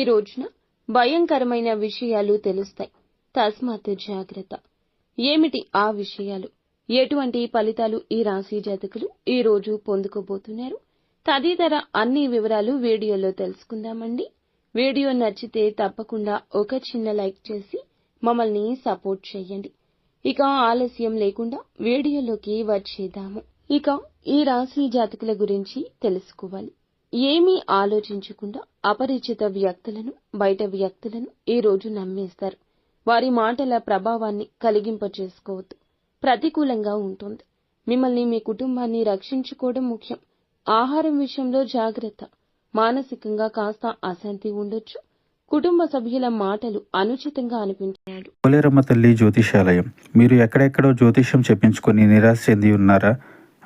ఈ రోజున భయంకరమైన విషయాలు తెలుస్తాయి. తస్మాత్ జాగ్రత్త. ఏమిటి ఆ విషయాలు? ఎటువంటి ఫలితాలు ఈ రాశి జాతకులు ఈ రోజు పొందుకోబోతున్నారు? తదితర అన్ని వివరాలు వీడియోలో తెలుసుకుందామండి. వీడియో నచ్చితే తప్పకుండా ఒక చిన్న లైక్ చేసి మమ్మల్ని సపోర్ట్ చేయండి. ఇక ఆలస్యం లేకుండా వీడియోలోకి వచ్చేద్దాము. ఇక ఈ రాశి జాతకుల గురించి తెలుసుకోవాలి. ఏమీ ఆలోచించకుండా అపరిచిత వ్యక్తులను, బయట వ్యక్తులను ఈ రోజు నమ్మేస్తారు. వారి మాటల ప్రభావాన్ని కలిగింపచేసుకోవద్దు. ప్రతికూలంగా ఉంటుంది. మిమ్మల్ని, మీ కుటుంబాన్ని రక్షించుకోవడం ముఖ్యం. ఆహారం విషయంలో జాగ్రత్త. మానసికంగా కాస్త అశాంతి ఉండొచ్చు. కుటుంబ సభ్యుల మాటలు అనుచితంగా అనిపించాడు. పోలేరమ్మ తల్లి జ్యోతిషాలయం. మీరు ఎక్కడెక్కడో జ్యోతిష్యం చెప్పించుకొని నిరాశ చెంది ఉన్నారా?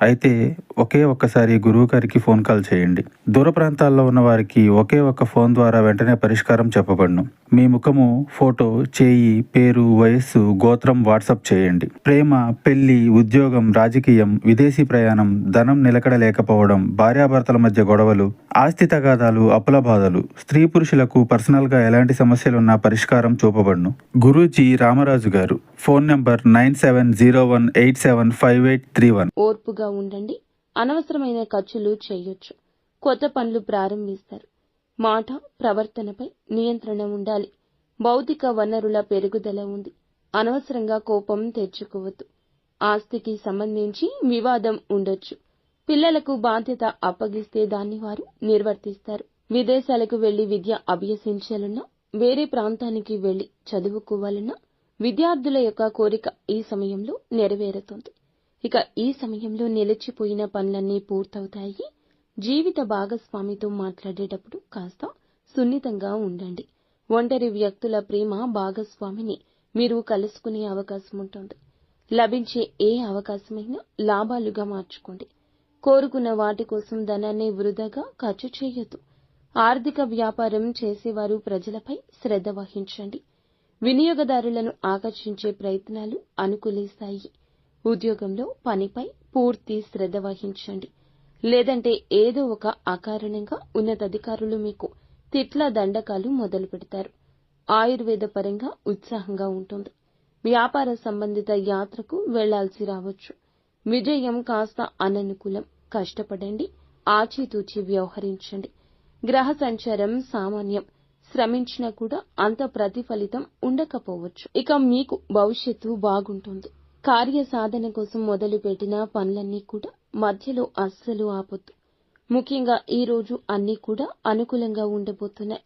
అయితే ఒక్కసారి గురువు గారికి ఫోన్ కాల్ చేయండి. దూర ప్రాంతాల్లో ఉన్న వారికి ఒకే ఒక్క ఫోన్ ద్వారా వెంటనే పరిష్కారం చెప్పబడును. మీ ముఖము, ఫోటో, చేయి, పేరు, వయస్సు, గోత్రం వాట్సాప్ చేయండి. ప్రేమ, పెళ్లి, ఉద్యోగం, రాజకీయం, విదేశీ ప్రయాణం, ధనం నిలకడ లేకపోవడం, భార్యాభర్తల మధ్య గొడవలు, ఆస్తి తగాదాలు, అప్పుల బాధలు, స్త్రీ పురుషులకు పర్సనల్ గా ఎలాంటి సమస్యలున్నా పరిష్కారం చూపబడును. గురూజీ రామరాజు గారు. Phone number 9701875831. ఓర్పుగా ఉండండి. అనవసరమైన ఖర్చులు చేయొచ్చు. కొత్త పనులు ప్రారంభిస్తారు. మాట, ప్రవర్తనపై నియంత్రణ ఉండాలి. భౌతిక వనరుల పెరుగుదల ఉంది. అనవసరంగా కోపం తెచ్చుకోవద్దు. ఆస్తికి సంబంధించి వివాదం ఉండొచ్చు. పిల్లలకు బాధ్యత అప్పగిస్తే దాన్ని వారు నిర్వర్తిస్తారు. విదేశాలకు వెళ్లి విద్య అభ్యసించాలన్నా, వేరే ప్రాంతానికి వెళ్లి చదువుకోవాలన్నా విద్యార్థుల యొక్క కోరిక ఈ సమయంలో నెరవేరుతుంది. ఇక ఈ సమయంలో నిలిచిపోయిన పనులన్నీ పూర్తవుతాయి. జీవిత భాగస్వామితో మాట్లాడేటప్పుడు కాస్త సున్నితంగా ఉండండి. ఒంటరి వ్యక్తుల ప్రేమ భాగస్వామిని మీరు కలుసుకునే అవకాశం ఉంటుంది. లభించే ఏ అవకాశమైనా లాభాలుగా మార్చుకోండి. కోరుకున్న వాటి కోసం ధనాన్ని వృధాగా ఖర్చు చేయొద్దు. ఆర్థిక వ్యాపారం చేసేవారు ప్రజలపై శ్రద్ధ వహించండి. వినియోగదారులను ఆకర్షించే ప్రయత్నాలు అనుకూలిస్తాయి. ఉద్యోగంలో పనిపై పూర్తి శ్రద్ధ వహించండి. లేదంటే ఏదో ఒక అకారణంగా ఉన్నతాధికారులు మీకు తిట్ల దండకాలు మొదలు పెడతారు. ఆయుర్వేద పరంగా ఉత్సాహంగా ఉంటుంది. వ్యాపార సంబంధిత యాత్రకు వెళ్లాల్సి రావచ్చు. విజయం కాస్త అననుకూలం. కష్టపడండి. ఆచితూచి వ్యవహరించండి. గ్రహ సంచారం సామాన్యం. శ్రమించినా కూడా అంత ప్రతిఫలితం ఉండకపోవచ్చు. ఇక మీకు భవిష్యత్తు బాగుంటుంది. కార్య సాధన కోసం మొదలుపెట్టిన పనులన్నీ కూడా మధ్యలో అస్సలు ఆపొద్దు. ముఖ్యంగా ఈ రోజు అన్నీ కూడా అనుకూలంగా ఉండబోతున్నాయి.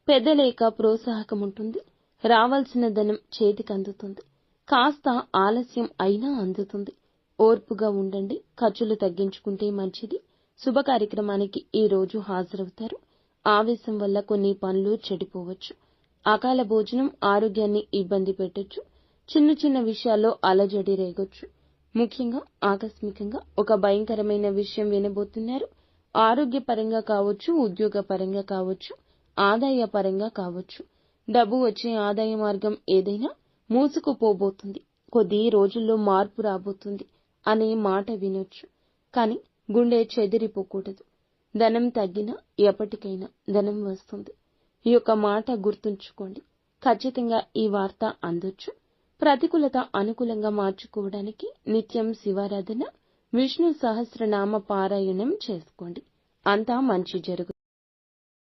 పెద్దల యొక్క ప్రోత్సాహకం ఉంటుంది. రావాల్సిన ధనం చేతికి అందుతుంది. కాస్త ఆలస్యం అయినా అందుతుంది. ఓర్పుగా ఉండండి. ఖర్చులు తగ్గించుకుంటే మంచిది. శుభ కార్యక్రమానికి ఈ రోజు హాజరవుతారు. ఆవేశం వల్ల కొన్ని పనులు చెడిపోవచ్చు. అకాల భోజనం ఆరోగ్యాన్ని ఇబ్బంది పెట్టొచ్చు. చిన్న చిన్న విషయాల్లో అలజడి రేగొచ్చు. ముఖ్యంగా ఆకస్మికంగా ఒక భయంకరమైన విషయం వినబోతున్నారు. ఆరోగ్యపరంగా కావచ్చు, ఉద్యోగ పరంగా కావచ్చు, ఆదాయ పరంగా కావచ్చు. డబ్బు వచ్చే ఆదాయ మార్గం ఏదైనా మూసుకుపోబోతుంది. కొద్ది రోజుల్లో మార్పు రాబోతుంది అనే మాట వినొచ్చు. కానీ గుండె చెదిరిపోకూడదు. ధనం తగ్గినా ఎప్పటికైనా ధనం వస్తుంది. ఈ యొక్క మాట గుర్తుంచుకోండి. ఖచ్చితంగా ఈ వార్త అందొచ్చు. ప్రతికూలత అనుకూలంగా మార్చుకోవడానికి నిత్యం శివారాధన, విష్ణు సహస్రనామ పారాయణం చేసుకోండి. అంతా మంచి జరుగుతుంది.